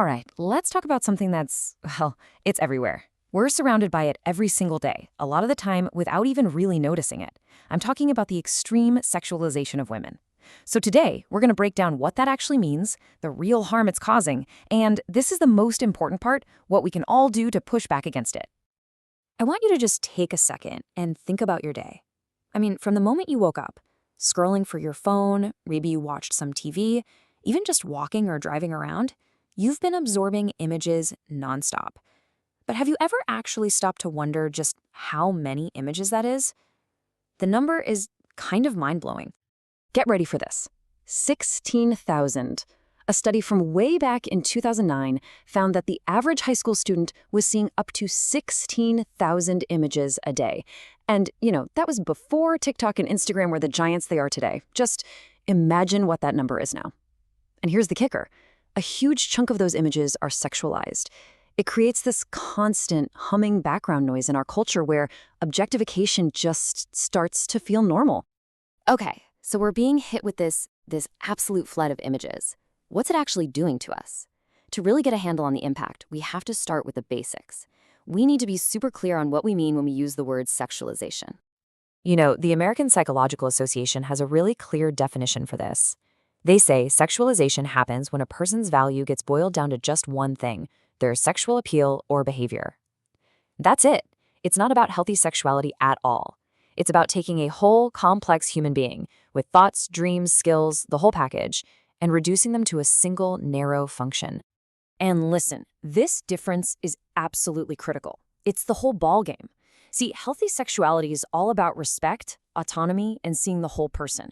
right, let's talk about something that's, well, it's everywhere. We're surrounded by it every single day, a lot of the time without even really noticing it. I'm talking about the extreme sexualization of women. So today, we're going to break down what that actually means, the real harm it's causing, and this is the most important part, what we can all do to push back against it. I want you to just take a second and think about your day. I mean, from the moment you woke up, scrolling for your phone, maybe you watched some TV, even just walking or driving around, you've been absorbing images nonstop. But have you ever actually stopped to wonder just how many images that is? The number is kind of mind-blowing. Get ready for this. 16,000. A study from way back in 2009 found that the average high school student was seeing up to 16,000 images a day. And, that was before TikTok and Instagram were the giants they are today. Just imagine what that number is now. And here's the kicker. A huge chunk of those images are sexualized. It creates this constant humming background noise in our culture where objectification just starts to feel normal. Okay, so we're being hit with this absolute flood of images. What's it actually doing to us? To really get a handle on the impact, we have to start with the basics. We need to be super clear on what we mean when we use the word sexualization. The American Psychological Association has a really clear definition for this. They say sexualization happens when a person's value gets boiled down to just one thing, their sexual appeal or behavior. That's it. It's not about healthy sexuality at all. It's about taking a whole, complex human being with thoughts, dreams, skills, the whole package, and reducing them to a single, narrow function. And listen, this difference is absolutely critical. It's the whole ballgame. See, healthy sexuality is all about respect, autonomy, and seeing the whole person.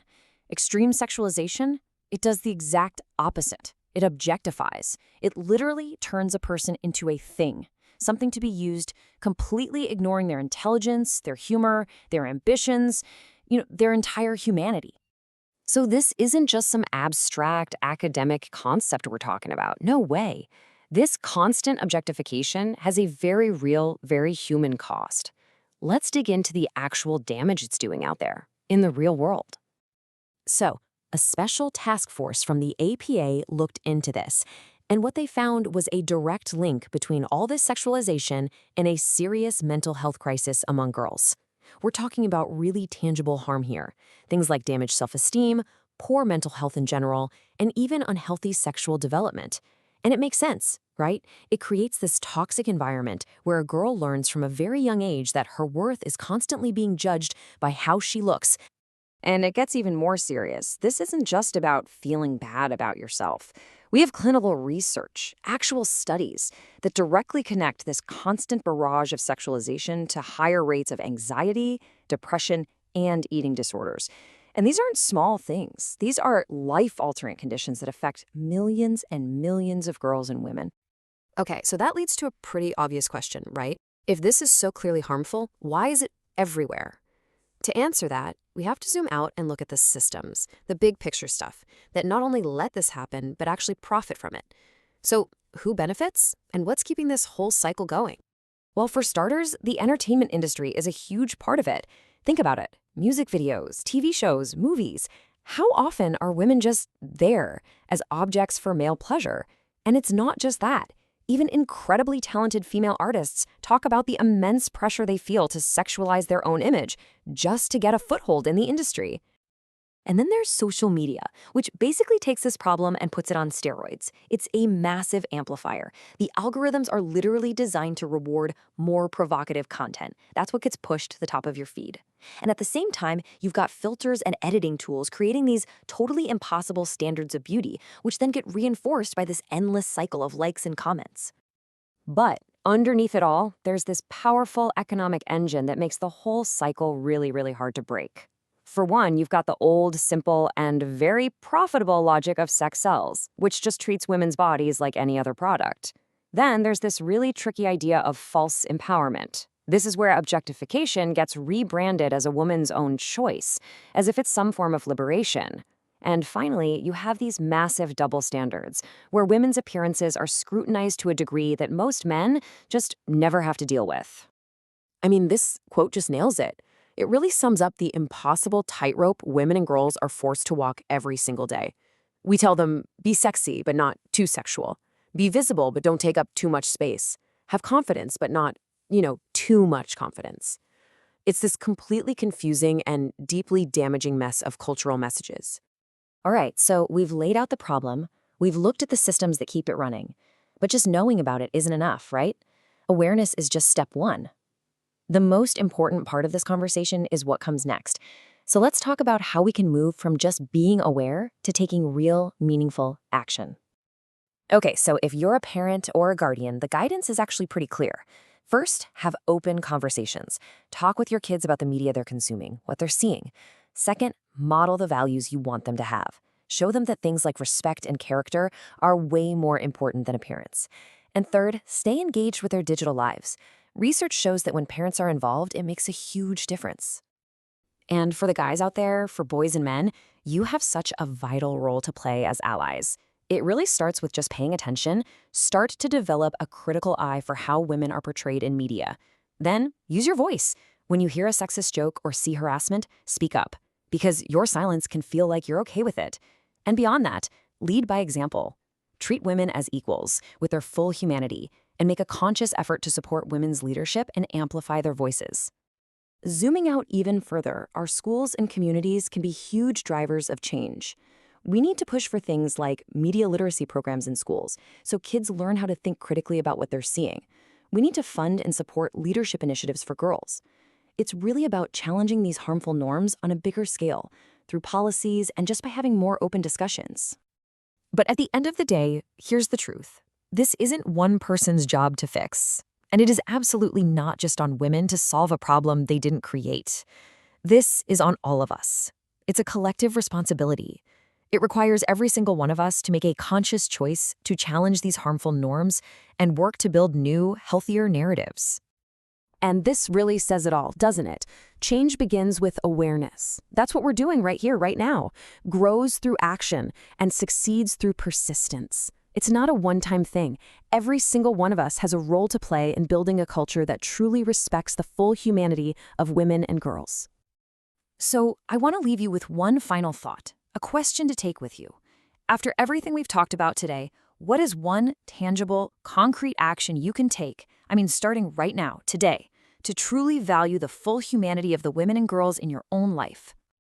Extreme sexualization, it does the exact opposite. It objectifies. It literally turns a person into a thing, something to be used, completely ignoring their intelligence, their humor, their ambitions, their entire humanity. So this isn't just some abstract academic concept we're talking about. No way. This constant objectification has a very real, very human cost. Let's dig into the actual damage it's doing out there, in the real world. So, a special task force from the APA looked into this, and what they found was a direct link between all this sexualization and a serious mental health crisis among girls. We're talking about really tangible harm here, things like damaged self-esteem, poor mental health in general, and even unhealthy sexual development. And it makes sense, right? It creates this toxic environment where a girl learns from a very young age that her worth is constantly being judged by how she looks. And it gets even more serious. This isn't just about feeling bad about yourself. We have clinical research, actual studies that directly connect this constant barrage of sexualization to higher rates of anxiety, depression, and eating disorders. And these aren't small things. These are life-altering conditions that affect millions and millions of girls and women. Okay, so that leads to a pretty obvious question, right? If this is so clearly harmful, why is it everywhere? To answer that, we have to zoom out and look at the systems, the big picture stuff, that not only let this happen, but actually profit from it. So who benefits? And what's keeping this whole cycle going? Well, for starters, the entertainment industry is a huge part of it. Think about it. Music videos, TV shows, movies. How often are women just there as objects for male pleasure? And it's not just that. Even incredibly talented female artists talk about the immense pressure they feel to sexualize their own image just to get a foothold in the industry. And then there's social media, which basically takes this problem and puts it on steroids. It's a massive amplifier. The algorithms are literally designed to reward more provocative content. That's what gets pushed to the top of your feed. And at the same time, you've got filters and editing tools creating these totally impossible standards of beauty, which then get reinforced by this endless cycle of likes and comments. But underneath it all, there's this powerful economic engine that makes the whole cycle really, really hard to break. For one, you've got the old, simple, and very profitable logic of sex sells, which just treats women's bodies like any other product. Then there's this really tricky idea of false empowerment. This is where objectification gets rebranded as a woman's own choice, as if it's some form of liberation. And finally, you have these massive double standards, where women's appearances are scrutinized to a degree that most men just never have to deal with. I mean, this quote just nails it. It really sums up the impossible tightrope women and girls are forced to walk every single day. We tell them, be sexy, but not too sexual. Be visible, but don't take up too much space. Have confidence, but not, too much confidence. It's this completely confusing and deeply damaging mess of cultural messages. All right, so we've laid out the problem, we've looked at the systems that keep it running, but just knowing about it isn't enough, right? Awareness is just step one. The most important part of this conversation is what comes next. So let's talk about how we can move from just being aware to taking real, meaningful action. Okay, so if you're a parent or a guardian, the guidance is actually pretty clear. First, have open conversations. Talk with your kids about the media they're consuming, what they're seeing. Second, model the values you want them to have. Show them that things like respect and character are way more important than appearance. And third, stay engaged with their digital lives. Research shows that when parents are involved, it makes a huge difference. And for the guys out there, for boys and men, you have such a vital role to play as allies. It really starts with just paying attention. Start to develop a critical eye for how women are portrayed in media. Then, use your voice. When you hear a sexist joke or see harassment, speak up, because your silence can feel like you're okay with it. And beyond that, lead by example. Treat women as equals, with their full humanity, and make a conscious effort to support women's leadership and amplify their voices. Zooming out even further, our schools and communities can be huge drivers of change. We need to push for things like media literacy programs in schools, so kids learn how to think critically about what they're seeing. We need to fund and support leadership initiatives for girls. It's really about challenging these harmful norms on a bigger scale, through policies and just by having more open discussions. But at the end of the day, here's the truth. This isn't one person's job to fix, and it is absolutely not just on women to solve a problem they didn't create. This is on all of us. It's a collective responsibility. It requires every single one of us to make a conscious choice to challenge these harmful norms and work to build new, healthier narratives. And this really says it all, doesn't it? Change begins with awareness. That's what we're doing right here, right now. Grows through action and succeeds through persistence. It's not a one-time thing. Every single one of us has a role to play in building a culture that truly respects the full humanity of women and girls. So I want to leave you with one final thought, a question to take with you. After everything we've talked about today, what is one tangible, concrete action you can take, starting right now, today, to truly value the full humanity of the women and girls in your own life?